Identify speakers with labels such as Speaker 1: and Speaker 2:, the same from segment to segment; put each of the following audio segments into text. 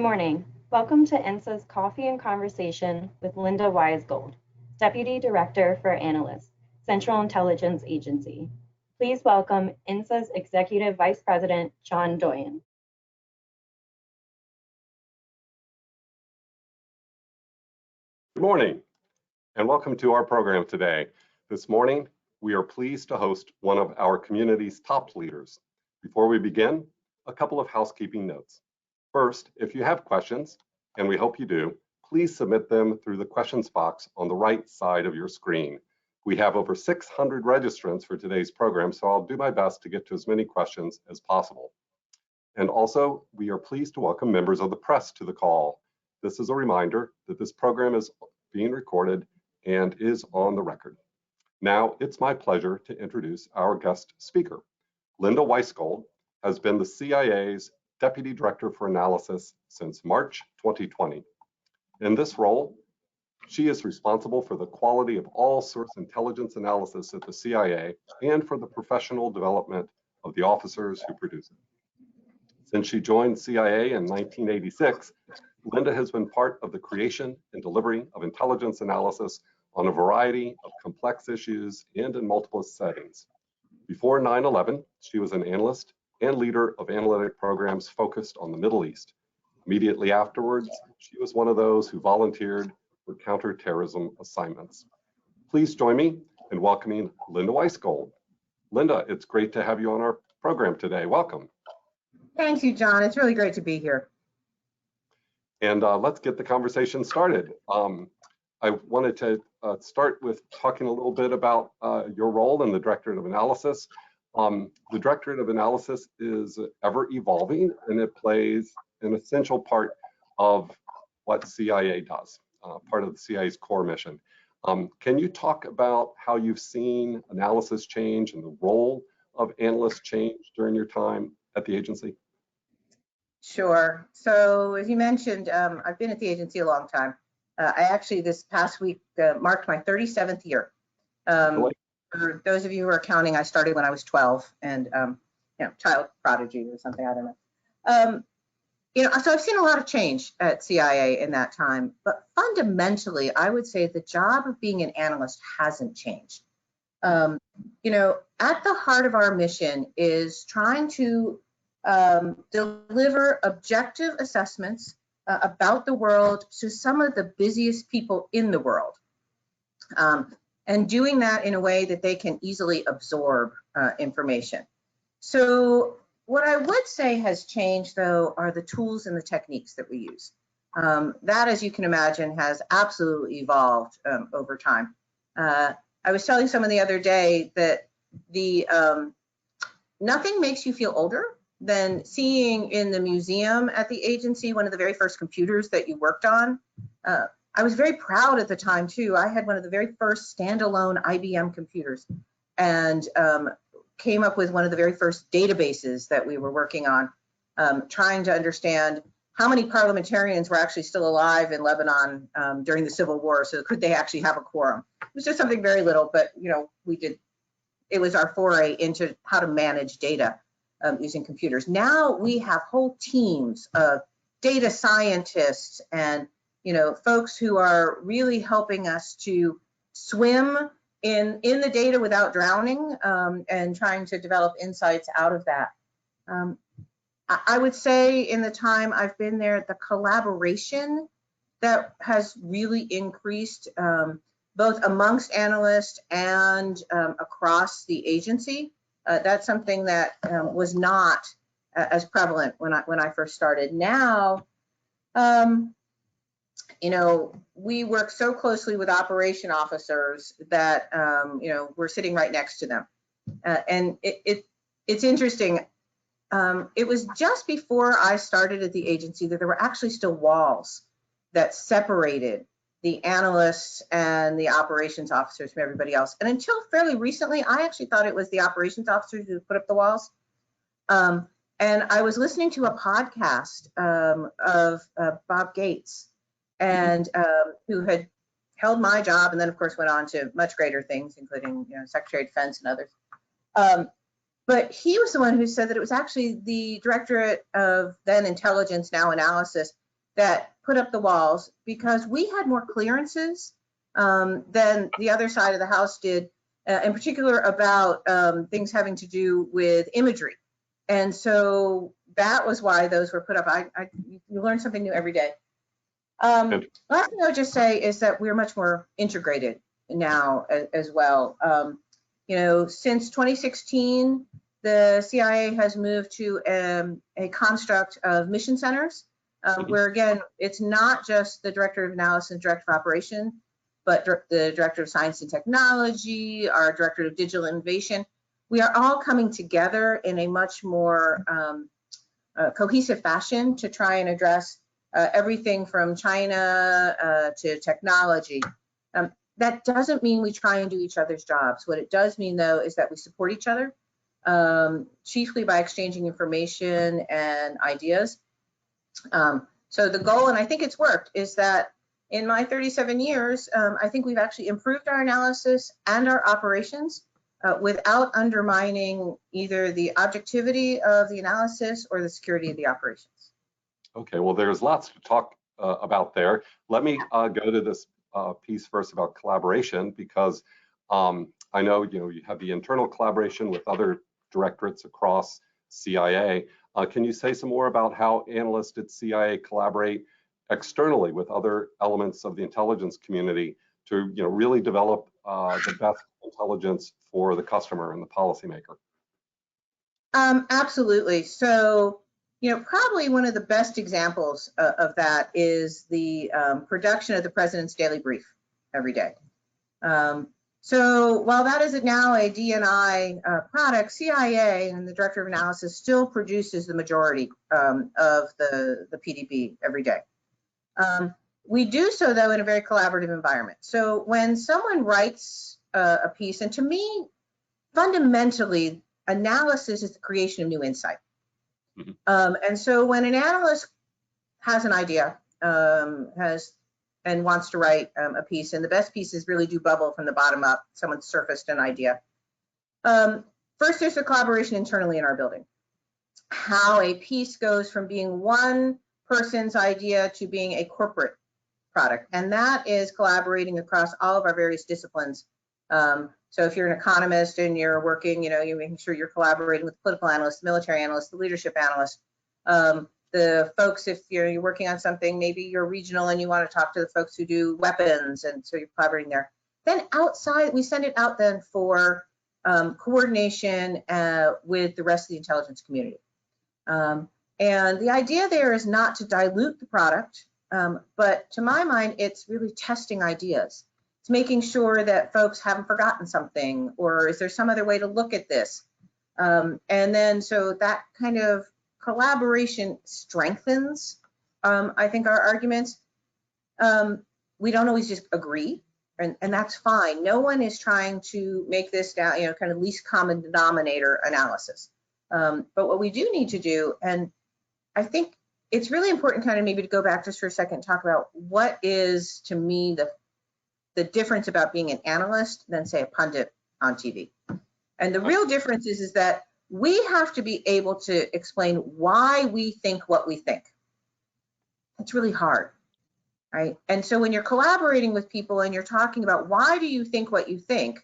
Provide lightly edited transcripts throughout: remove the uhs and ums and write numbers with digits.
Speaker 1: Good morning. Welcome to INSA's Coffee and Conversation with Linda Weissgold, Deputy Director for Analysts, Central Intelligence Agency. Please welcome INSA's Executive Vice President, John Doyon.
Speaker 2: Good morning, and welcome to our program today. This morning, we are pleased to host one of our community's top leaders. Before we begin, a couple of housekeeping notes. First, if you have questions, and we hope you do, please submit them through the questions box on the right side of your screen. We have over 600 registrants for today's program, so I'll do my best to get to as many questions as possible. And also, we are pleased to welcome members of the press to the call. This is a reminder that this program is being recorded and is on the record. Now, it's my pleasure to introduce our guest speaker. Linda Weissgold has been the CIA's Deputy Director for Analysis since March 2020. In this role, she is responsible for the quality of all source intelligence analysis at the CIA and for the professional development of the officers who produce it. Since she joined CIA in 1986, Linda has been part of the creation and delivery of intelligence analysis on a variety of complex issues and in multiple settings. Before 9/11, she was an analyst and leader of analytic programs focused on the Middle East. Immediately afterwards, she was one of those who volunteered for counterterrorism assignments. Please join me in welcoming Linda Weissgold. Linda, it's great to have you on our program today. Welcome.
Speaker 3: Thank you, John. It's really great to be here.
Speaker 2: And let's get the conversation started. I wanted to start with talking a little bit about your role in the Directorate of Analysis. The Directorate of Analysis is ever evolving, and it plays an essential part of what CIA does, part of the CIA's core mission. Can you talk about how you've seen analysis change and the role of analysts change during your time at the agency?
Speaker 3: Sure. So as you mentioned, I've been at the agency a long time. I actually, this past week, marked my 37th year. For those of you who are counting, I started when I was 12 and, child prodigy or something, I don't know. So I've seen a lot of change at CIA in that time, but fundamentally, I would say the job of being an analyst hasn't changed. At the heart of our mission is trying to deliver objective assessments about the world to some of the busiest people in the world, and doing that in a way that they can easily absorb information. So what I would say has changed, though, are the tools and the techniques that we use. That, as you can imagine, has absolutely evolved over time. I was telling someone the other day that nothing makes you feel older than seeing in the museum at the agency one of the very first computers that you worked on. I was very proud at the time, too. I had one of the very first standalone IBM computers and came up with one of the very first databases that we were working on, trying to understand how many parliamentarians were actually still alive in Lebanon during the Civil War. So could they actually have a quorum? It was just something very little, but we did. It was our foray into how to manage data using computers. Now we have whole teams of data scientists and folks who are really helping us to swim in the data without drowning, and trying to develop insights out of that. I would say in the time I've been there, the collaboration that has really increased, both amongst analysts and across the agency. That's something that was not as prevalent when I first started. Now, we work so closely with operation officers that, we're sitting right next to them. And it's interesting. It was just before I started at the agency that there were actually still walls that separated the analysts and the operations officers from everybody else. And until fairly recently, I actually thought it was the operations officers who put up the walls. And I was listening to a podcast of Bob Gates, and who had held my job and then, of course, went on to much greater things, including Secretary of Defense and others. But he was the one who said that it was actually the Directorate of then Intelligence, now Analysis, that put up the walls because we had more clearances than the other side of the house did, in particular about things having to do with imagery. And so that was why those were put up. You learn something new every day. Last thing I would just say is that we're much more integrated now as well. Since 2016, the CIA has moved to a construct of mission centers, where again, it's not just the director of analysis and director of operation, but the director of science and technology, our director of digital innovation. We are all coming together in a much more cohesive fashion to try and address everything from China to technology. That doesn't mean we try and do each other's jobs. What it does mean, though, is that we support each other, chiefly by exchanging information and ideas. So the goal, and I think it's worked, is that in my 37 years, I think we've actually improved our analysis and our operations without undermining either the objectivity of the analysis or the security of the operations. Okay, well, there's lots to talk about there. Let me go to this piece first about collaboration, because I know you have the internal collaboration with other directorates across CIA. Can you say some more about how analysts at CIA collaborate externally with other elements of the intelligence community to really develop the best intelligence for the customer and the policymaker? Absolutely. So, probably one of the best examples of that is the production of the President's Daily Brief every day. So while that is now a D&I product, CIA and the Director of Analysis still produces the majority of the PDB every day. We do so, though, in a very collaborative environment. So when someone writes a piece, and to me, fundamentally, analysis is the creation of new insight. Mm-hmm. And so when an analyst has an idea, and wants to write a piece, and the best pieces really do bubble from the bottom up. Someone surfaced an idea. First, there's a collaboration internally in our building. How a piece goes from being one person's idea to being a corporate product, and that is collaborating across all of our various disciplines. So if you're an economist and you're working, you're making sure you're collaborating with political analysts, military analysts, the leadership analysts. The folks, if you're working on something, maybe you're regional and you want to talk to the folks who do weapons, and so you're collaborating there. Then outside, we send it out then for coordination with the rest of the intelligence community. And the idea there is not to dilute the product, but to my mind, it's really testing ideas. It's making sure that folks haven't forgotten something, or is there some other way to look at this? And then so that kind of collaboration strengthens, I think, our arguments. We don't always just agree, and that's fine. No one is trying to make this down, kind of least common denominator analysis. But what we do need to do, and I think it's really important kind of maybe to go back just for a second and talk about what is, to me, the difference about being an analyst than, say, a pundit on TV. And the real difference is that we have to be able to explain why we think what we think. It's really hard, right? And so when you're collaborating with people and you're talking about why do you think what you think,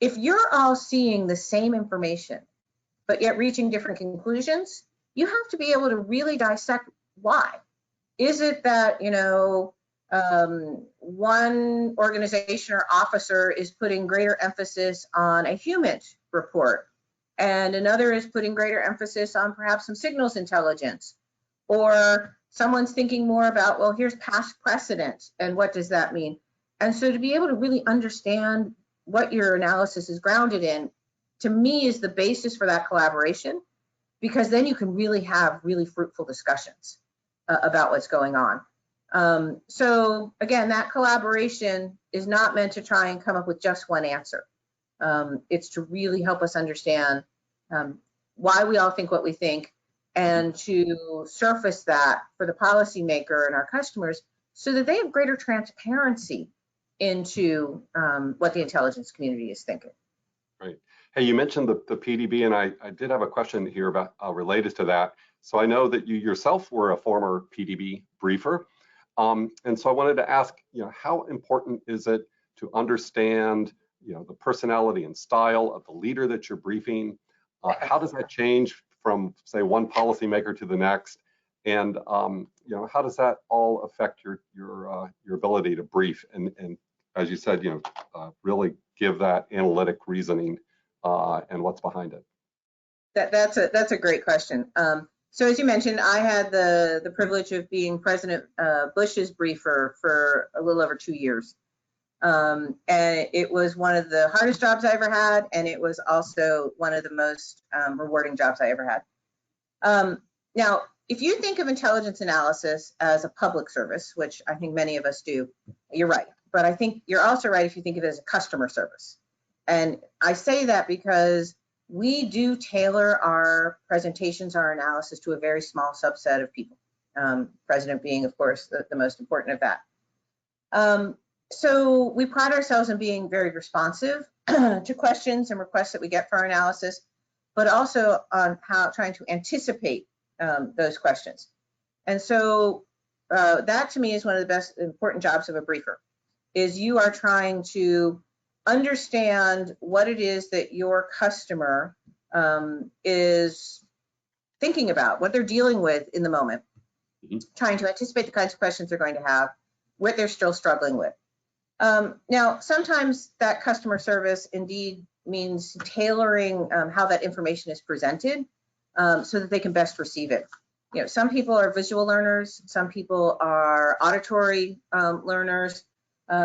Speaker 3: if you're all seeing the same information, but yet reaching different conclusions, you have to be able to really dissect why. Is it that, one organization or officer is putting greater emphasis on a human report, and another is putting greater emphasis on perhaps some signals intelligence, or someone's thinking more about, well, here's past precedent, and what does that mean? And so to be able to really understand what your analysis is grounded in, to me, is the basis for that collaboration, because then you can really have really fruitful discussions about what's going on. So again, that collaboration is not meant to try and come up with just one answer. It's to really help us understand why we all think what we think, and to surface that for the policymaker and our customers so that they have greater transparency into what the intelligence community is thinking. Right. Hey, you mentioned the PDB, and I did have a question here about related to that.
Speaker 2: So I know that you yourself were a former PDB briefer. And so I wanted to ask, how important is it to understand, the personality and style of the leader that you're briefing? How does that change from, say, one policymaker to the next? And how does that all affect your ability to brief and as you said, really give that analytic reasoning and what's behind it?
Speaker 3: That's a great question. So as you mentioned, I had the privilege of being President Bush's briefer for a little over 2 years. And it was one of the hardest jobs I ever had, and it was also one of the most rewarding jobs I ever had. Now, if you think of intelligence analysis as a public service, which I think many of us do, you're right. But I think you're also right if you think of it as a customer service. And I say that because we do tailor our presentations, our analysis to a very small subset of people, President being, of course, the most important of that. So we pride ourselves in being very responsive to questions and requests that we get for our analysis, but also on trying to anticipate those questions. And so that to me is one of the best important jobs of a briefer, is you are trying to understand what it is that your customer is thinking about, what they're dealing with in the moment, trying to anticipate the kinds of questions they're going to have, what they're still struggling with. Now, sometimes that customer service indeed means tailoring how that information is presented so that they can best receive it. Some people are visual learners, some people are auditory learners,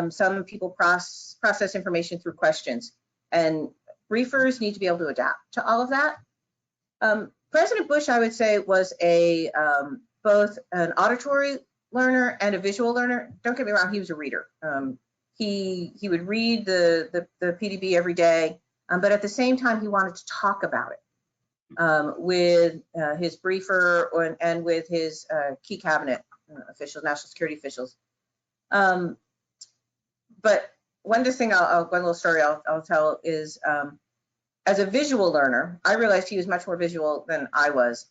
Speaker 3: some people process information through questions, and briefers need to be able to adapt to all of that. President Bush, I would say, was both an auditory learner and a visual learner. Don't get me wrong, he was a reader. He would read the PDB every day, but at the same time, he wanted to talk about it with his briefer and with his key cabinet officials, national security officials. But one little story I'll tell is, as a visual learner, I realized he was much more visual than I was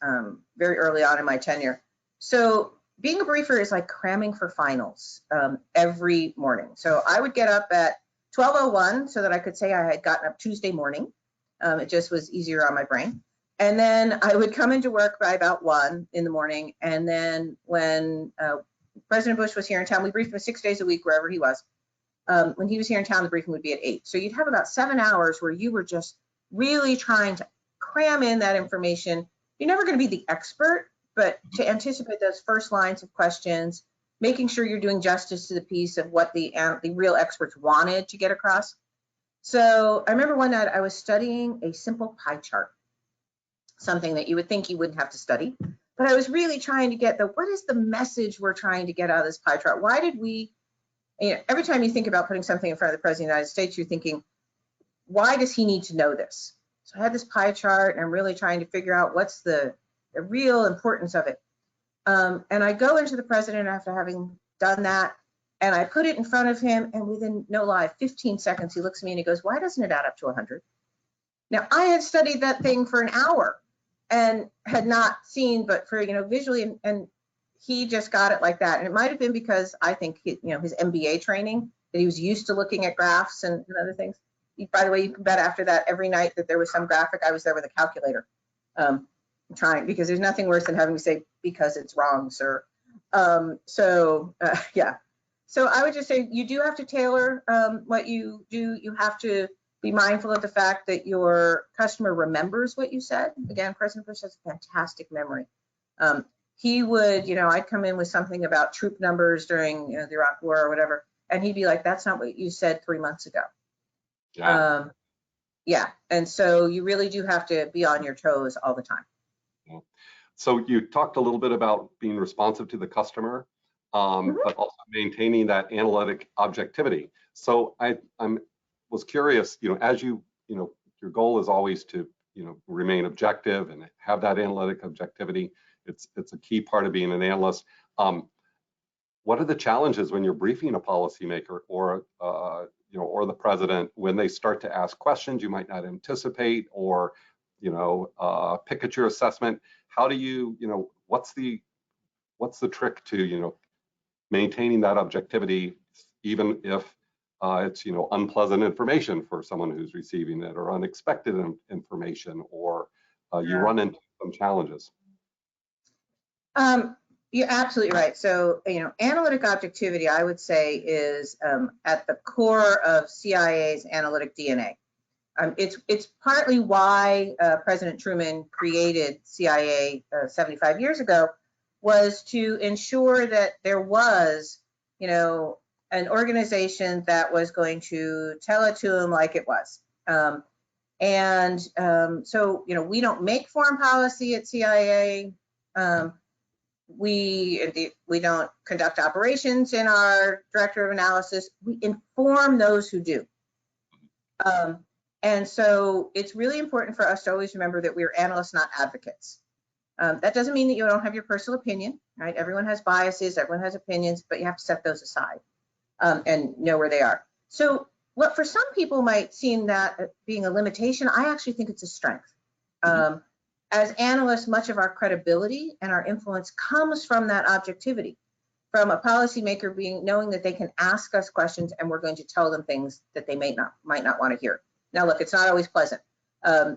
Speaker 3: very early on in my tenure. So being a briefer is like cramming for finals every morning. So I would get up at 12:01 so that I could say I had gotten up Tuesday morning. It just was easier on my brain. And then I would come into work by about 1 in the morning. And then when President Bush was here in town, we briefed him 6 days a week, wherever he was. When he was here in town, the briefing would be at 8. So you'd have about 7 hours where you were just really trying to cram in that information. You're never going to be the expert, but to anticipate those first lines of questions, making sure you're doing justice to the piece of what the real experts wanted to get across. So I remember one night I was studying a simple pie chart, something that you would think you wouldn't have to study, but I was really trying to get what is the message we're trying to get out of this pie chart? Why did we, every time you think about putting something in front of the President of the United States, you're thinking, why does he need to know this? So I had this pie chart and I'm really trying to figure out what's the real importance of it. And I go into the president after having done that, and I put it in front of him, and within, no lie, 15 seconds, he looks at me and he goes, why doesn't it add up to 100? Now, I had studied that thing for an hour and had not seen, but for, visually, and he just got it like that. And it might have been because I think, his MBA training, that he was used to looking at graphs and other things. By the way, you can bet after that, every night that there was some graphic, I was there with a calculator. Trying, because there's nothing worse than having to say, because it's wrong, sir. Yeah. So I would just say you do have to tailor what you do. You have to be mindful of the fact that your customer remembers what you said. Again, President Bush has a fantastic memory. He would, I'd come in with something about troop numbers during the Iraq War or whatever, and he'd be like, that's not what you said 3 months ago. Yeah. Yeah. And so you really do have to be on your toes all the time.
Speaker 2: So you talked a little bit about being responsive to the customer, but also maintaining that analytic objectivity. So I was curious, as your goal is always to, remain objective and have that analytic objectivity. It's a key part of being an analyst. What are the challenges when you're briefing a policymaker or or the president when they start to ask questions you might not anticipate, or picketure assessment. How do you, what's the trick to, maintaining that objectivity, even if it's, unpleasant information for someone who's receiving it, or unexpected information, or you run into some challenges?
Speaker 3: You're absolutely right. So, analytic objectivity, I would say, is at the core of CIA's analytic DNA. It's partly why President Truman created CIA 75 years ago, was to ensure that there was, an organization that was going to tell it to him like it was. So, we don't make foreign policy at CIA. We don't conduct operations in our director of analysis. We inform those who do. And so it's really important for us to always remember that we're analysts, not advocates. That doesn't mean that you don't have your personal opinion, right? Everyone has biases, everyone has opinions, but you have to set those aside and know where they are. So what for some people might seem that being a limitation, I actually think it's a strength. As analysts, much of our credibility and our influence comes from that objectivity, from a policymaker knowing that they can ask us questions and we're going to tell them things that they might not want to hear. Now, look, it's not always pleasant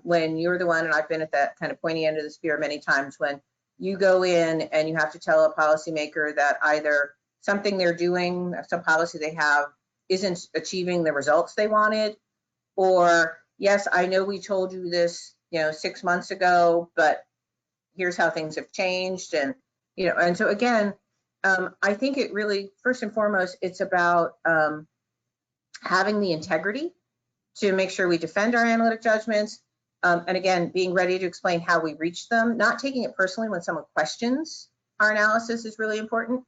Speaker 3: when you're the one, and I've been at that kind of pointy end of the spear many times, when you go in and you have to tell a policymaker that either something they're doing, some policy they have, isn't achieving the results they wanted, or yes, I know we told you this 6 months ago, but here's how things have changed. And, and so again, I think it really, first and foremost, it's about having the integrity to make sure we defend our analytic judgments. And again, being ready to explain how we reach them, not taking it personally when someone questions our analysis is really important.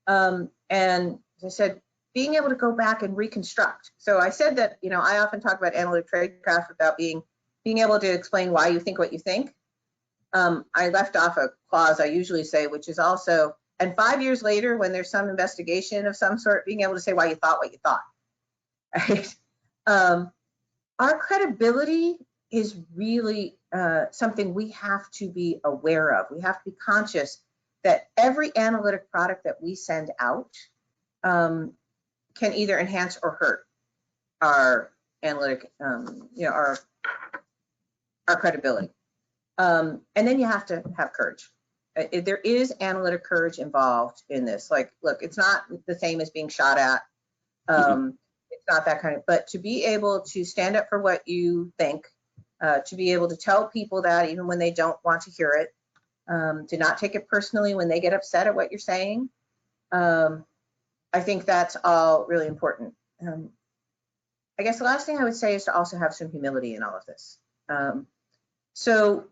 Speaker 3: And as I said, being able to go back and reconstruct. So I said that, I often talk about analytic tradecraft about being able to explain why you think what you think. I left off a clause I usually say, which is also, and 5 years later, when there's some investigation of some sort, being able to say why you thought what you thought. Right? Our credibility is really something we have to be aware of. We have to be conscious that every analytic product that we send out can either enhance or hurt our analytic, our credibility. And then you have to have courage. There is analytic courage involved in this. Like, look, it's not the same as being shot at. It's not that kind of, but to be able to stand up for what you think, to be able to tell people that even when they don't want to hear it, to not take it personally when they get upset at what you're saying. I think that's all really important. I guess the last thing I would say is to also have some humility in all of this. So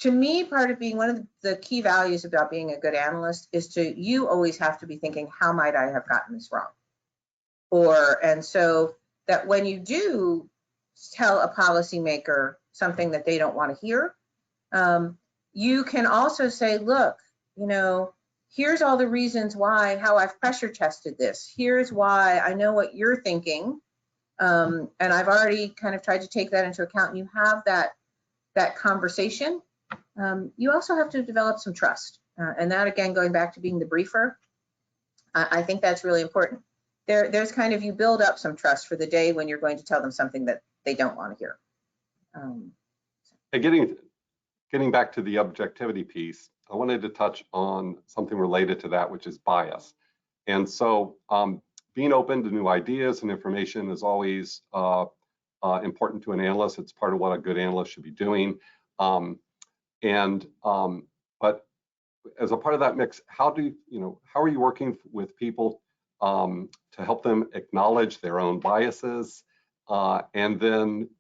Speaker 3: to me, part of being one of the key values about being a good analyst is you always have to be thinking, how might I have gotten this wrong? And so that when you do tell a policymaker something that they don't want to hear, you can also say, look, here's all the reasons why, how I've pressure tested this. Here's why I know what you're thinking. And I've already kind of tried to take that into account. And you have that conversation. You also have to develop some trust. And that, again, going back to being the briefer, I think that's really important. There's kind of, you build up some trust for the day when you're going to tell them something that they don't want to hear.
Speaker 2: And getting back to the objectivity piece, I wanted to touch on something related to that, which is bias. And so being open to new ideas and information is always important to an analyst. It's part of what a good analyst should be doing. But as a part of that mix, how are you working with people to help them acknowledge their own biases, and then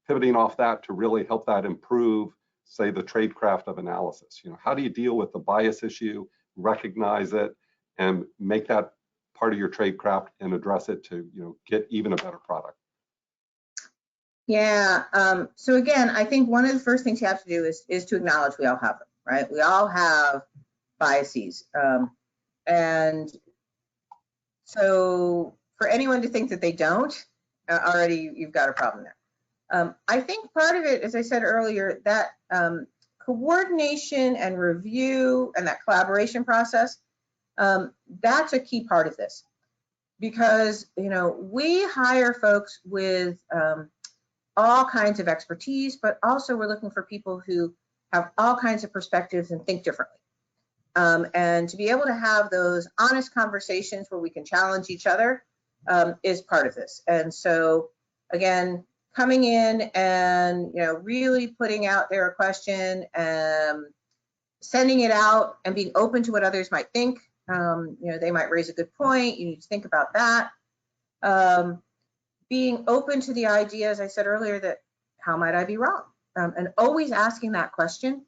Speaker 2: pivoting off that to really help that improve, say, the tradecraft of analysis? How do you deal with the bias issue, recognize it, and make that part of your tradecraft and address it to get even a better product?
Speaker 3: Yeah. So again, I think one of the first things you have to do is to acknowledge we all have them, right? We all have biases, and so for anyone to think that they don't, already you've got a problem there. I think part of it, as I said earlier, that coordination and review and that collaboration process, that's a key part of this, because we hire folks with all kinds of expertise, but also we're looking for people who have all kinds of perspectives and think differently. And to be able to have those honest conversations where we can challenge each other is part of this. And so, again, coming in and really putting out there a question, sending it out, and being open to what others might think. They might raise a good point. You need to think about that. Being open to the idea, as I said earlier, that how might I be wrong? And always asking that question,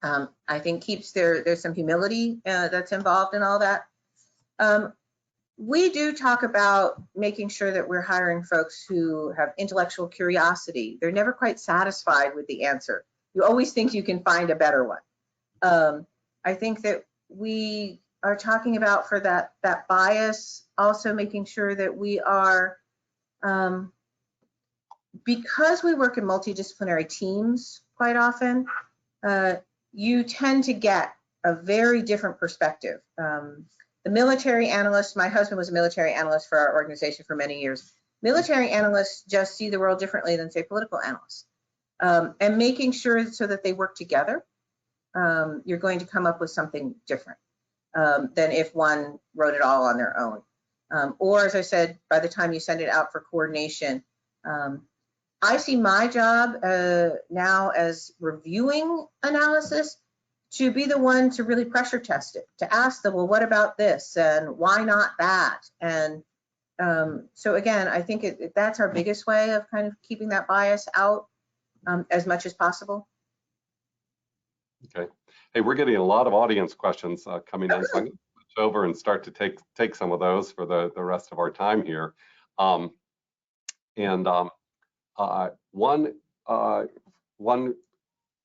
Speaker 3: I think keeps there's some humility that's involved in all that. We do talk about making sure that we're hiring folks who have intellectual curiosity. They're never quite satisfied with the answer. You always think you can find a better one. I think that we are talking about, for that bias, also making sure that we are, because we work in multidisciplinary teams quite often, you tend to get a very different perspective. The military analyst, my husband was a military analyst for our organization for many years. Military analysts just see the world differently than, say, political analysts. And making sure so that they work together, you're going to come up with something different than if one wrote it all on their own. Or, as I said, by the time you send it out for coordination, I see my job now as reviewing analysis to be the one to really pressure test it, to ask them, well, what about this? And why not that? And so again, I think that's our biggest way of kind of keeping that bias out as much as possible.
Speaker 2: Okay. Hey, we're getting a lot of audience questions coming in, so I'm going to switch over and start to take some of those for the rest of our time here. One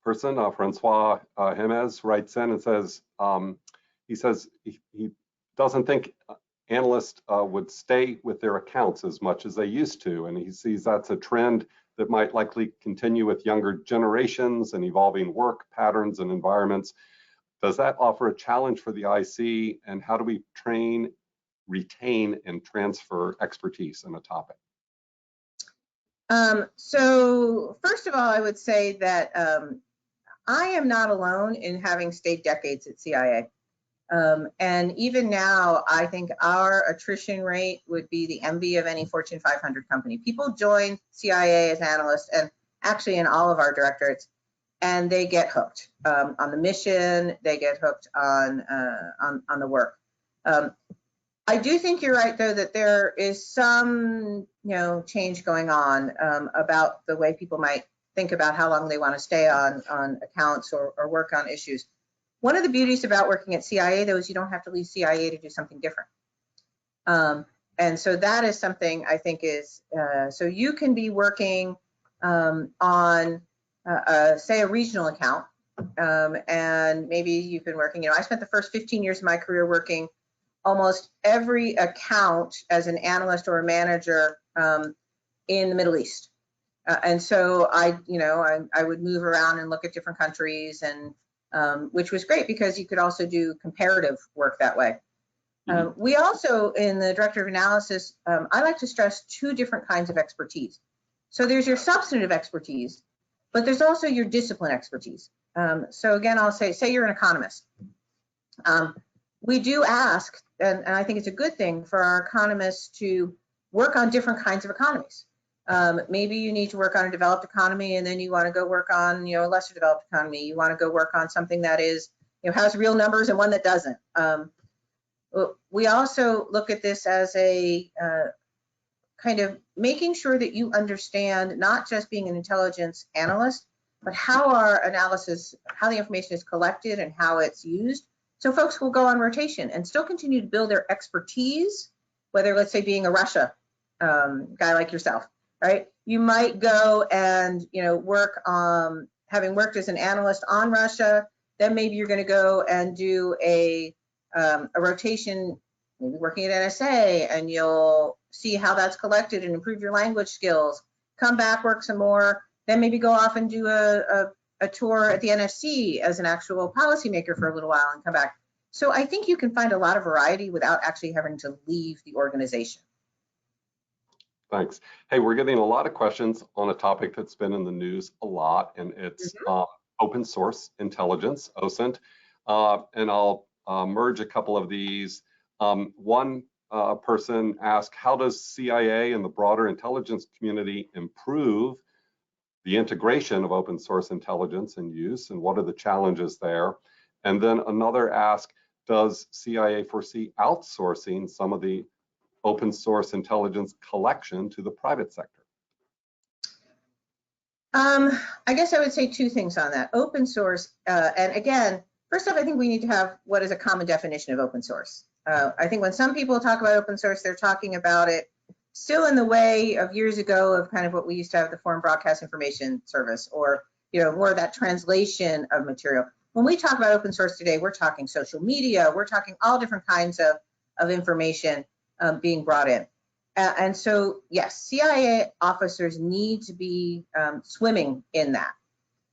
Speaker 2: person, Francois Jimenez, writes in and says, he says he doesn't think analysts would stay with their accounts as much as they used to, and he sees that's a trend that might likely continue with younger generations and evolving work patterns and environments. Does that offer a challenge for the IC, and how do we train, retain, and transfer expertise in a topic?
Speaker 3: So first of all, I would say that I am not alone in having stayed decades at CIA. And even now, I think our attrition rate would be the envy of any Fortune 500 company. People join CIA as analysts, and actually in all of our directorates, and they get hooked on the mission. They get hooked on the work. I do think you're right, though, that there is some change going on about the way people might think about how long they want to stay on accounts or work on issues. One of the beauties about working at CIA, though, is you don't have to leave CIA to do something different. And so that is something I think is, so you can be working on, say, a regional account, and maybe you've been working, I spent the first 15 years of my career working almost every account as an analyst or a manager in the Middle East. And so I would move around and look at different countries, and which was great because you could also do comparative work that way. We also, in the Director of Analysis, I like to stress two different kinds of expertise. So there's your substantive expertise, but there's also your discipline expertise. So again, I'll say you're an economist. We do ask, and I think it's a good thing for our economists to work on different kinds of economies. Maybe you need to work on a developed economy, and then you want to go work on a lesser developed economy. You want to go work on something that is has real numbers and one that doesn't. We also look at this as a kind of making sure that you understand not just being an intelligence analyst, but how our analysis, how the information is collected and how it's used. So folks will go on rotation and still continue to build their expertise, whether, let's say, being a Russia guy like yourself, right? You might go and work on, having worked as an analyst on Russia, then maybe you're going to go and do a rotation, maybe working at NSA, and you'll see how that's collected and improve your language skills. come back, work some more, then maybe go off and do a tour at the NFC as an actual policymaker for a little while and come back. So I think you can find a lot of variety without actually having to leave the organization.
Speaker 2: Thanks. Hey, we're getting a lot of questions on a topic that's been in the news a lot, and it's open source intelligence, OSINT. And I'll merge a couple of these. One person asked, how does CIA and the broader intelligence community improve the integration of open source intelligence and use, and what are the challenges there? And then another asked, does CIA foresee outsourcing some of the open source intelligence collection to the private sector?
Speaker 3: I guess I would say two things on that. Open source, and again, first off, I think we need to have what is a common definition of open source. I think when some people talk about open source, they're talking about it still in the way of years ago of kind of what we used to have the Foreign Broadcast Information Service, or more of that translation of material. When we talk about open source today, we're talking social media, we're talking all different kinds of information being brought in. And so, yes, CIA officers need to be swimming in that.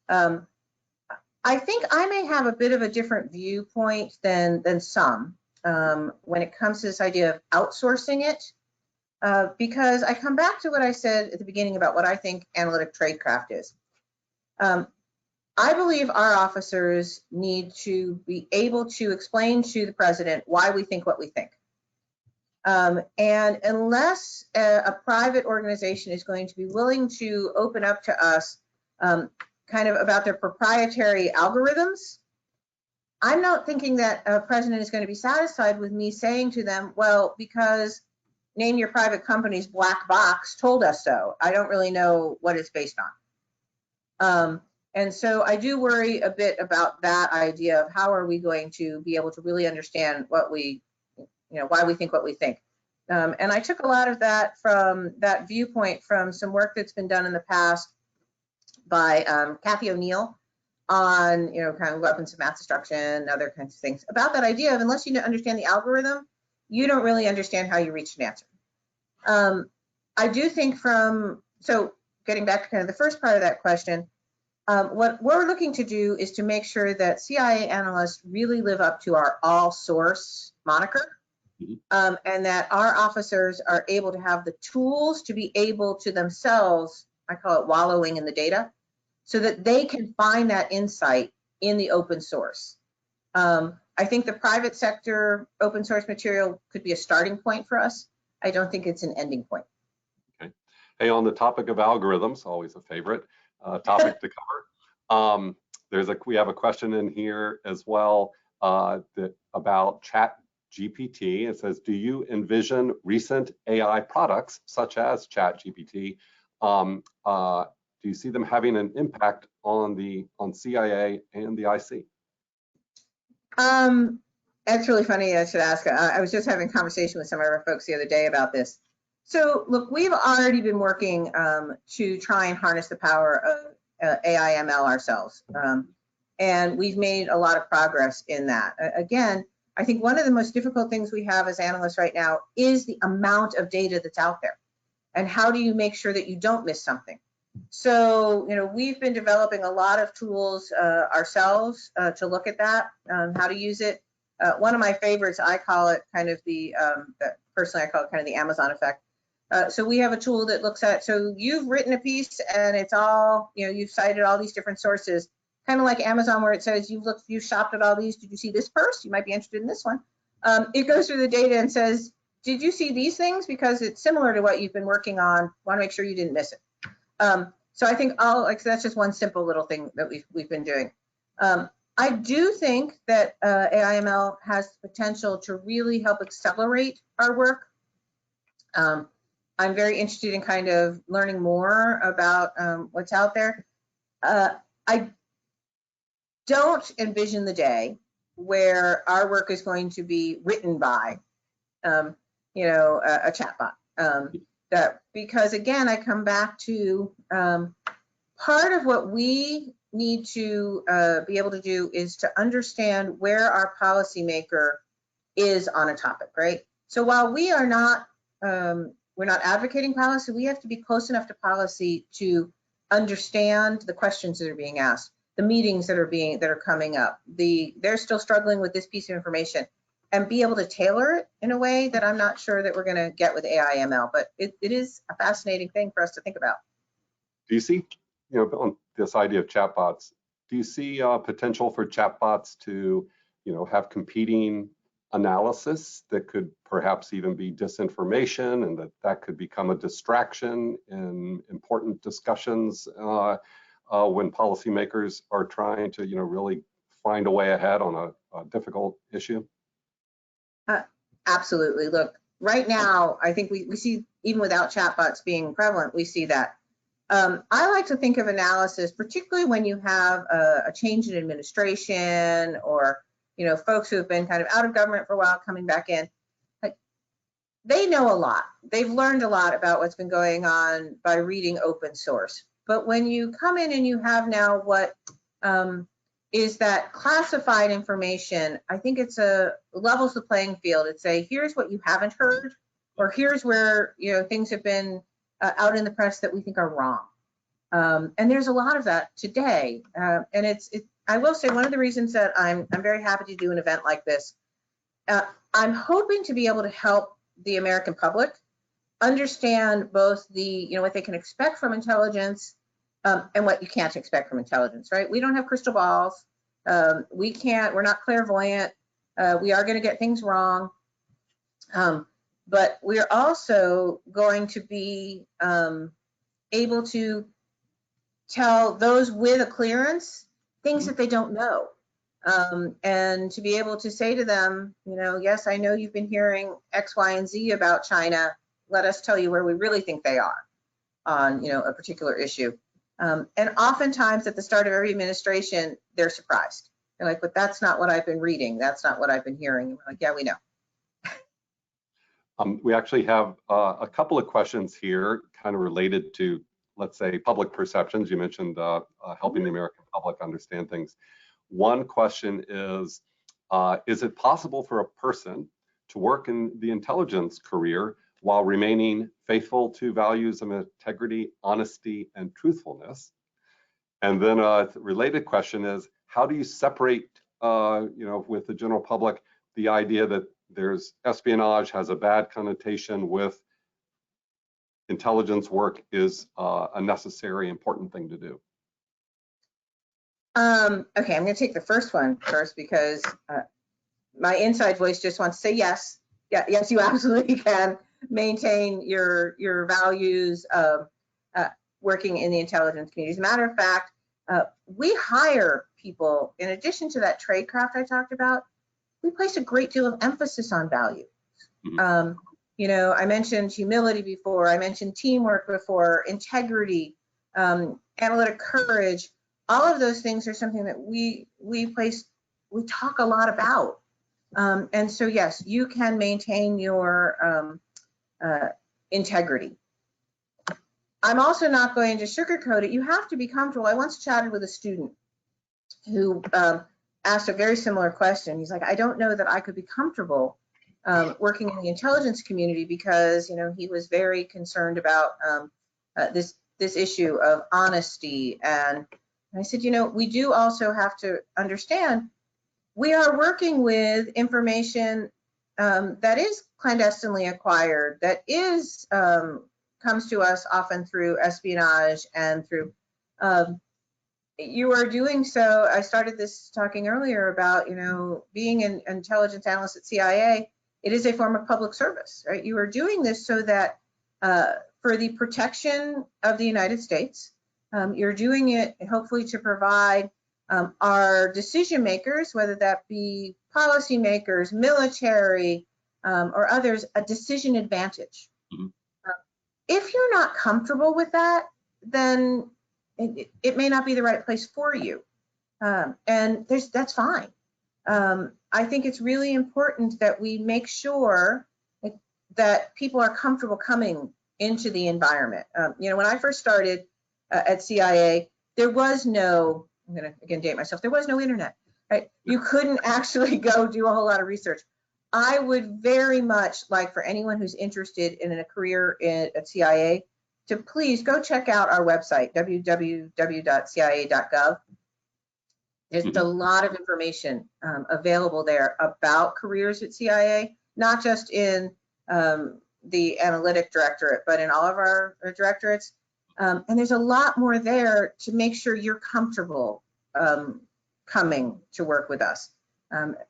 Speaker 3: I think I may have a bit of a different viewpoint than some when it comes to this idea of outsourcing it, because I come back to what I said at the beginning about what I think analytic tradecraft is. I believe our officers need to be able to explain to the president why we think what we think. And unless a private organization is going to be willing to open up to us kind of about their proprietary algorithms, I'm not thinking that a president is going to be satisfied with me saying to them, well, because name your private company's black box told us so. I don't really know what it's based on. And so I do worry a bit about that idea of how are we going to be able to really understand what we, why we think what we think. And I took a lot of that from that viewpoint from some work that's been done in the past by Kathy O'Neill on, kind of weapons of mass destruction, other kinds of things, about that idea of unless you understand the algorithm, you don't really understand how you reach an answer. I do think so getting back to kind of the first part of that question, what we're looking to do is to make sure that CIA analysts really live up to our all source moniker, and that our officers are able to have the tools to be able to themselves, I call it wallowing in the data, so that they can find that insight in the open source. I think the private sector open source material could be a starting point for us. I don't think it's an ending point.
Speaker 2: Okay. Hey, on the topic of algorithms, always a favorite topic to cover. We have a question in here as well about ChatGPT. It says, do you envision recent AI products such as ChatGPT? Do you see them having an impact on CIA and the IC?
Speaker 3: That's really funny. I should ask. I was just having a conversation with some of our folks the other day about this. So look, we've already been working to try and harness the power of AI ML ourselves. And we've made a lot of progress in that. Again, I think one of the most difficult things we have as analysts right now is the amount of data that's out there. And how do you make sure that you don't miss something? So, we've been developing a lot of tools ourselves to look at that, how to use it. One of my favorites, I call it kind of personally I call it kind of the Amazon effect. So we have a tool that looks at, so you've written a piece and it's all, you've cited all these different sources, kind of like Amazon where it says you shopped at all these, did you see this purse? You might be interested in this one. It goes through the data and says, did you see these things? Because it's similar to what you've been working on, want to make sure you didn't miss it. So I think that's just one simple little thing that we've been doing. I do think that AI/ML has the potential to really help accelerate our work. I'm very interested in kind of learning more about what's out there. I don't envision the day where our work is going to be written by, a chatbot. Because again, I come back to part of what we need to be able to do is to understand where our policymaker is on a topic, right? So while we are not we're not advocating policy. We have to be close enough to policy to understand the questions that are being asked, the meetings that are coming up. They're still struggling with this piece of information, and be able to tailor it in a way that I'm not sure that we're going to get with AI ML. But it is a fascinating thing for us to think about.
Speaker 2: Do you see, on this idea of chatbots, do you see potential for chatbots to, have competing analysis that could perhaps even be disinformation, and that could become a distraction in important discussions when policymakers are trying to, really find a way ahead on a difficult issue?
Speaker 3: Absolutely. Look, right now, I think we see, even without chatbots being prevalent, we see that. I like to think of analysis, particularly when you have a change in administration, or folks who have been kind of out of government for a while coming back in. Like, they know a lot. They've learned a lot about what's been going on by reading open source. But when you come in and you have now what is that classified information, I think it's levels the playing field. It's here's what you haven't heard, or here's where things have been out in the press that we think are wrong. And there's a lot of that today. And I will say, one of the reasons that I'm very happy to do an event like this, I'm hoping to be able to help the American public understand both what they can expect from intelligence and what you can't expect from intelligence, right? We don't have crystal balls. We're not clairvoyant. We are going to get things wrong. But we're also going to be able to tell those with a clearance things that they don't know. And to be able to say to them, yes, I know you've been hearing X, Y, and Z about China. Let us tell you where we really think they are on, a particular issue. And oftentimes at the start of every administration, they're surprised. They're like, but that's not what I've been reading. That's not what I've been hearing. And we're like, yeah, we know.
Speaker 2: We actually have a couple of questions here kind of related to, let's say, public perceptions. You mentioned helping the American public understand things. One question is it possible for a person to work in the intelligence career while remaining faithful to values of integrity, honesty, and truthfulness? And then a related question is, how do you separate, with the general public, the idea that there's espionage has a bad connotation with intelligence work is a necessary, important thing to do?
Speaker 3: Okay, I'm going to take the first one first, because my inside voice just wants to say yes. Yeah, yes, you absolutely can maintain your values of working in the intelligence community. As a matter of fact, we hire people, in addition to that tradecraft I talked about, we place a great deal of emphasis on value. Mm-hmm. I mentioned humility before, I mentioned teamwork before, integrity, analytic courage. All of those things are something that we talk a lot about. And so, yes, you can maintain your integrity. I'm also not going to sugarcoat it. You have to be comfortable. I once chatted with a student who asked a very similar question. He's like, I don't know that I could be comfortable working in the intelligence community, because he was very concerned about this issue of honesty. And I said, we do also have to understand we are working with information that is clandestinely acquired, that is comes to us often through espionage and through you are doing so. I started this talking earlier about, being an intelligence analyst at CIA. It is a form of public service, right? You are doing this so that for the protection of the United States, you're doing it hopefully to provide our decision makers, whether that be policymakers, military, or others, a decision advantage. Mm-hmm. If you're not comfortable with that, then it may not be the right place for you, and that's fine. I think it's really important that we make sure that people are comfortable coming into the environment. When I first started at CIA, there was no, I'm going to again date myself, there was no internet, right? You couldn't actually go do a whole lot of research. I would very much like for anyone who's interested in a career at CIA to please go check out our website, www.cia.gov. There's a lot of information available there about careers at CIA, not just in the analytic directorate, but in all of our directorates. And there's a lot more there to make sure you're comfortable coming to work with us.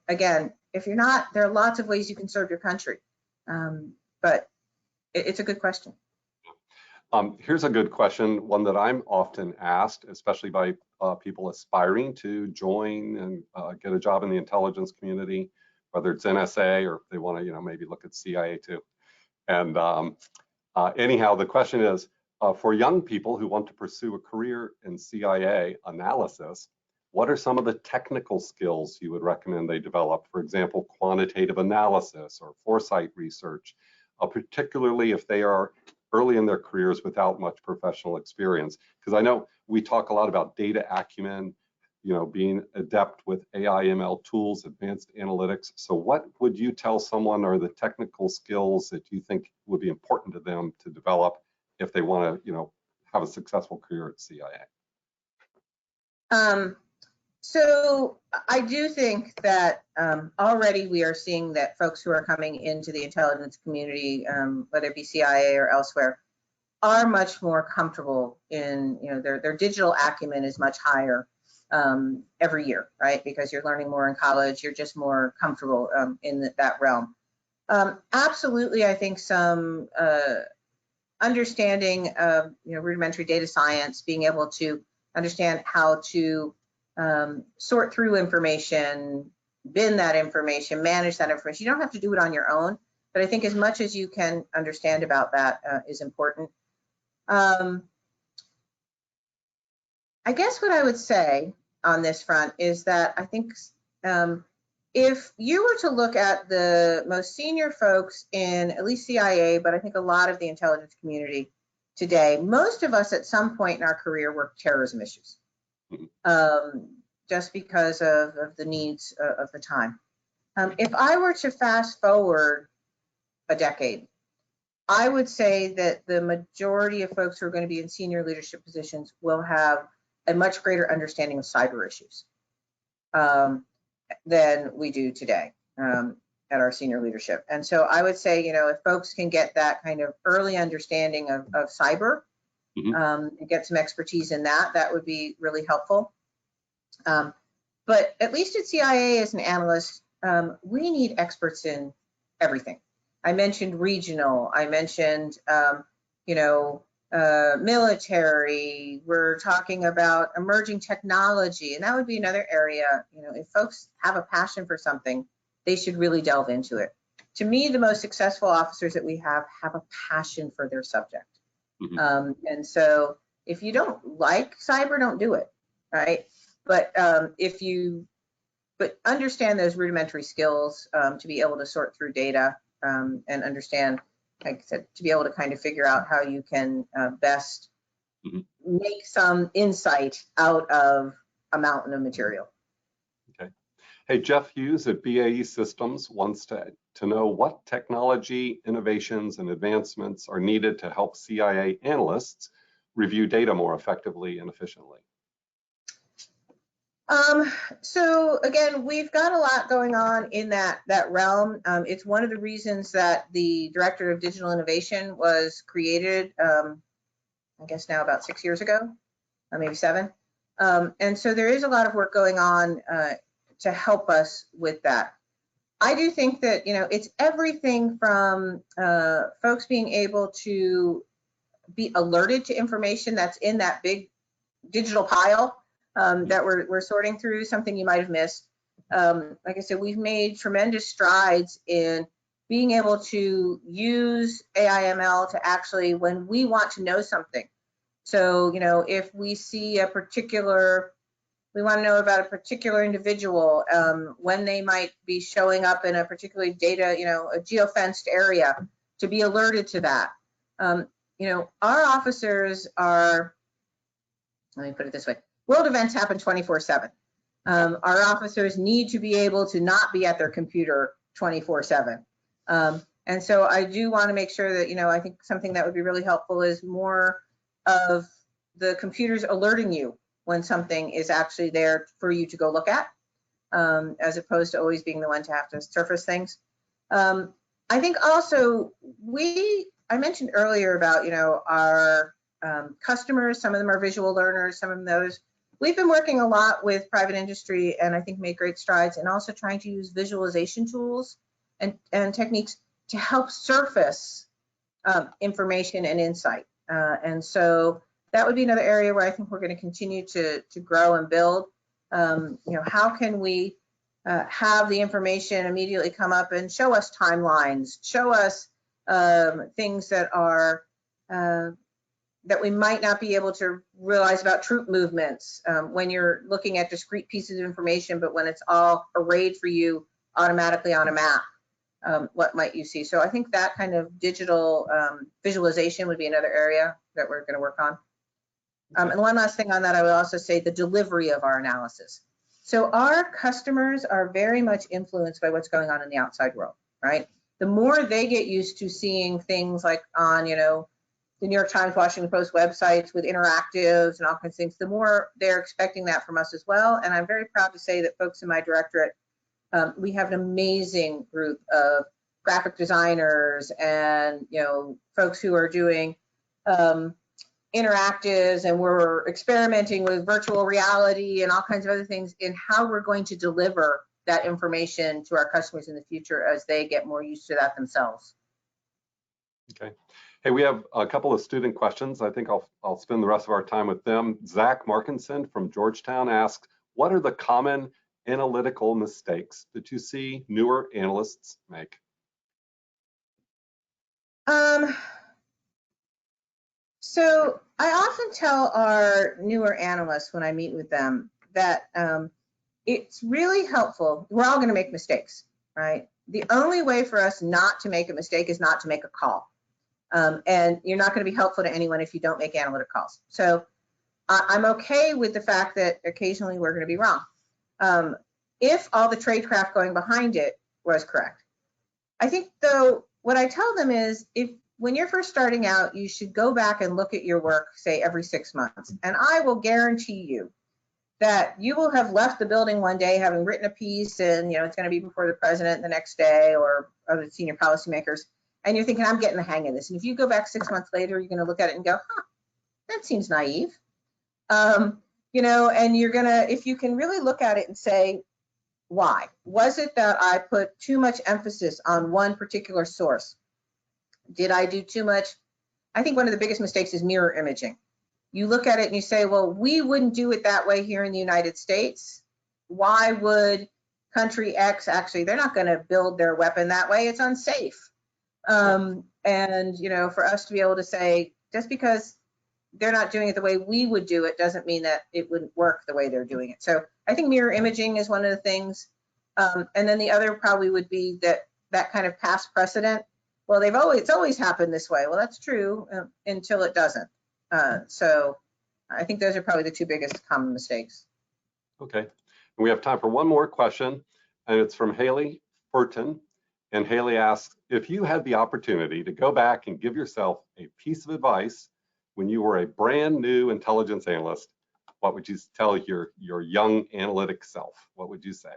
Speaker 3: Again, if you're not, there are lots of ways you can serve your country. But it's a good question.
Speaker 2: Here's a good question, one that I'm often asked, especially by people aspiring to join and get a job in the intelligence community, whether it's NSA or if they want to, maybe look at CIA too. And anyhow, the question is, for young people who want to pursue a career in CIA analysis, what are some of the technical skills you would recommend they develop? For example, quantitative analysis or foresight research, particularly if they are early in their careers without much professional experience. Because I know we talk a lot about data acumen, being adept with AI, ML tools, advanced analytics. So what would you tell someone are the technical skills that you think would be important to them to develop if they want to, have a successful career at CIA?
Speaker 3: So I do think that already we are seeing that folks who are coming into the intelligence community, whether it be CIA or elsewhere, are much more comfortable in, their digital acumen is much higher every year, right? Because you're learning more in college, you're just more comfortable in that realm. Absolutely, I think some understanding of, rudimentary data science, being able to understand how to sort through information, bin that information, manage that information. You don't have to do it on your own, but I think as much as you can understand about that is important. I guess what I would say on this front is that I think if you were to look at the most senior folks in at least CIA, but I think a lot of the intelligence community today, most of us at some point in our career work terrorism issues. Just because of the needs of the time. If I were to fast forward a decade, I would say that the majority of folks who are going to be in senior leadership positions will have a much greater understanding of cyber issues than we do today at our senior leadership. And so I would say, if folks can get that kind of early understanding of cyber, and get some expertise in that, that would be really helpful. But at least at CIA as an analyst, we need experts in everything. I mentioned regional, I mentioned, military, we're talking about emerging technology, and that would be another area, if folks have a passion for something, they should really delve into it. To me, the most successful officers that we have a passion for their subject. And so if you don't like cyber, don't do it, right? But but understand those rudimentary skills to be able to sort through data and understand, like I said, to be able to kind of figure out how you can best make some insight out of a mountain of material.
Speaker 2: Okay. Hey, Jeff Hughes at BAE Systems wants to know what technology innovations and advancements are needed to help CIA analysts review data more effectively and efficiently.
Speaker 3: So again, we've got a lot going on in that realm. It's one of the reasons that the Director of Digital Innovation was created, I guess now about 6 years ago, maybe 7. And so there is a lot of work going on to help us with that. I do think that, it's everything from folks being able to be alerted to information that's in that big digital pile that we're sorting through, something you might have missed. Like I said, we've made tremendous strides in being able to use AI/ML to actually, when we want to know something. So, if we see we want to know about a particular individual, when they might be showing up in a particular data, a geofenced area, to be alerted to that. Our officers are, let me put it this way, world events happen 24/7. Our officers need to be able to not be at their computer 24/7. And so I do want to make sure that, I think something that would be really helpful is more of the computers alerting you when something is actually there for you to go look at, as opposed to always being the one to have to surface things. I think also I mentioned earlier about, our customers, some of them are visual learners, some of them others. We've been working a lot with private industry and I think made great strides and also trying to use visualization tools and techniques to help surface information and insight. And so that would be another area where I think we're going to continue to grow and build. How can we have the information immediately come up and show us timelines, show us things that are that we might not be able to realize about troop movements when you're looking at discrete pieces of information, but when it's all arrayed for you automatically on a map, what might you see? So I think that kind of digital visualization would be another area that we're going to work on. And one last thing on that, I would also say the delivery of our analysis. So our customers are very much influenced by what's going on in the outside world, right? The more they get used to seeing things like on, the New York Times, Washington Post websites with interactives and all kinds of things, the more they're expecting that from us as well. And I'm very proud to say that folks in my directorate, we have an amazing group of graphic designers and, folks who are doing interactives, and we're experimenting with virtual reality and all kinds of other things in how we're going to deliver that information to our customers in the future as they get more used to that themselves.
Speaker 2: Okay. Hey, we have a couple of student questions. I think I'll spend the rest of our time with them. Zach Markinson from Georgetown asks, what are the common analytical mistakes that you see newer analysts make?
Speaker 3: So I often tell our newer analysts when I meet with them that it's really helpful. We're all going to make mistakes, right? The only way for us not to make a mistake is not to make a call. And you're not going to be helpful to anyone if you don't make analytic calls. So I'm okay with the fact that occasionally we're going to be wrong. If all the tradecraft going behind it was correct. I think, though, what I tell them is when you're first starting out, you should go back and look at your work, say, every 6 months. And I will guarantee you that you will have left the building one day having written a piece and, it's going to be before the president the next day or other senior policymakers. And you're thinking, I'm getting the hang of this. And if you go back 6 months later, you're going to look at it and go, that seems naive. And you're going to, if you can really look at it and say, why? Was it that I put too much emphasis on one particular source? Did I do too much? I think one of the biggest mistakes is mirror imaging. You look at it and you say, well, we wouldn't do it that way here in the United States. Why would country X actually, they're not going to build their weapon that way. It's unsafe. And, for us to be able to say, just because they're not doing it the way we would do it doesn't mean that it wouldn't work the way they're doing it. So I think mirror imaging is one of the things. And then the other probably would be that kind of past precedent. Well, it's always happened this way. Well, that's true until it doesn't. So I think those are probably the two biggest common mistakes.
Speaker 2: Okay. And we have time for one more question, and it's from Haley Furton. And Haley asks, if you had the opportunity to go back and give yourself a piece of advice when you were a brand new intelligence analyst, what would you tell your young analytic self? What would you say?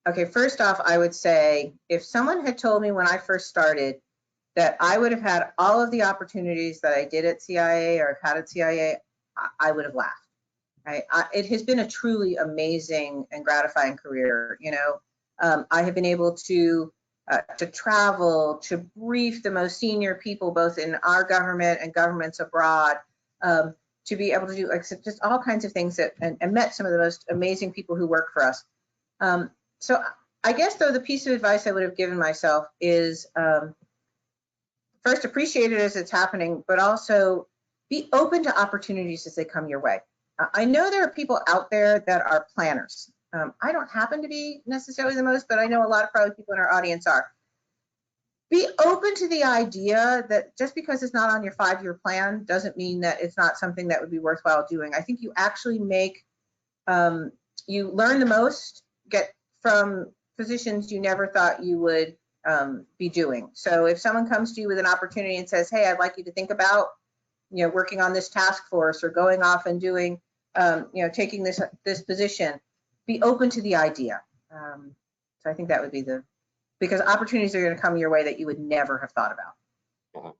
Speaker 3: Okay, first off, I would say if someone had told me when I first started that I would have had all of the opportunities that I did at CIA or have had at CIA, I would have laughed. Right? It has been a truly amazing and gratifying career. I have been able to travel, to brief the most senior people, both in our government and governments abroad, to be able to do just all kinds of things and met some of the most amazing people who work for us. So I guess, though, the piece of advice I would have given myself is first, appreciate it as it's happening, but also be open to opportunities as they come your way. I know there are people out there that are planners. I don't happen to be necessarily the most, but I know a lot of probably people in our audience are. Be open to the idea that just because it's not on your 5-year plan doesn't mean that it's not something that would be worthwhile doing. I think you actually you learn the most, get from positions you never thought you would be doing. So if someone comes to you with an opportunity and says, hey, I'd like you to think about, working on this task force or going off and doing, taking this position, be open to the idea. So I think that would be because opportunities are going to come your way that you would never have thought about.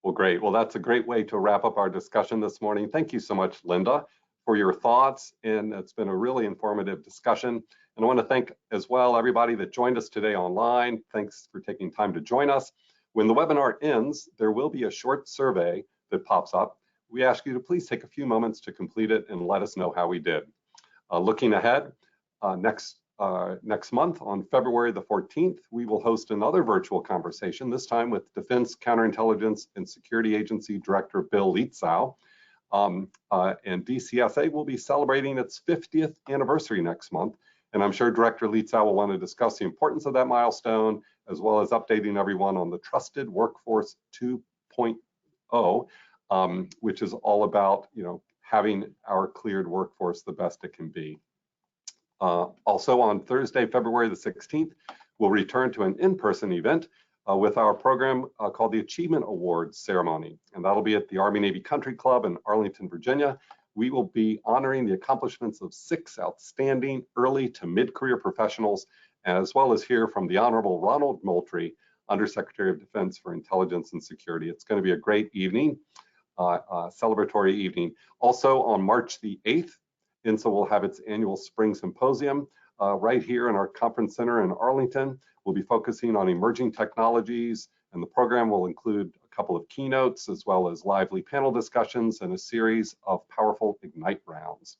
Speaker 2: Well, great. Well, that's a great way to wrap up our discussion this morning. Thank you so much, Linda, for your thoughts. And it's been a really informative discussion. And I want to thank as well everybody that joined us today online. Thanks for taking time to join us. When the webinar ends, there will be a short survey that pops up. We ask you to please take a few moments to complete it and let us know how we did. Looking ahead, next month on February the 14th, we will host another virtual conversation, this time with Defense Counterintelligence and Security Agency Director Bill Lietzau. And DCSA will be celebrating its 50th anniversary next month. And I'm sure Director Lietzau will want to discuss the importance of that milestone, as well as updating everyone on the Trusted Workforce 2.0, which is all about, having our cleared workforce the best it can be. Also on Thursday, February the 16th, we'll return to an in-person event with our program called the Achievement Awards Ceremony, and that'll be at the Army-Navy Country Club in Arlington, Virginia. We will be honoring the accomplishments of 6 outstanding early to mid-career professionals, as well as hear from the Honorable Ronald Moultrie, Undersecretary of Defense for Intelligence and Security. It's going to be a great evening, celebratory evening. Also on March the 8th, INSA will have its annual spring symposium right here in our conference center in Arlington. We'll be focusing on emerging technologies, and the program will include a couple of keynotes as well as lively panel discussions and a series of powerful Ignite rounds.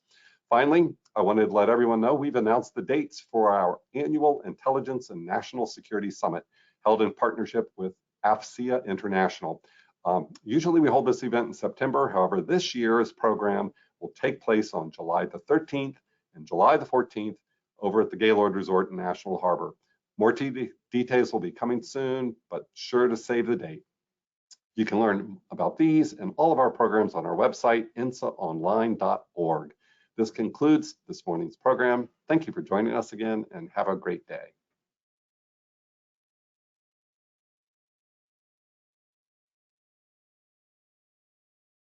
Speaker 2: Finally, I wanted to let everyone know we've announced the dates for our annual Intelligence and National Security Summit held in partnership with AFCEA International. Usually we hold this event in September. However, this year's program will take place on July the 13th and July the 14th over at the Gaylord Resort in National Harbor. More details will be coming soon, but sure to save the date. You can learn about these and all of our programs on our website, insaonline.org. This concludes this morning's program. Thank you for joining us again and have a great day.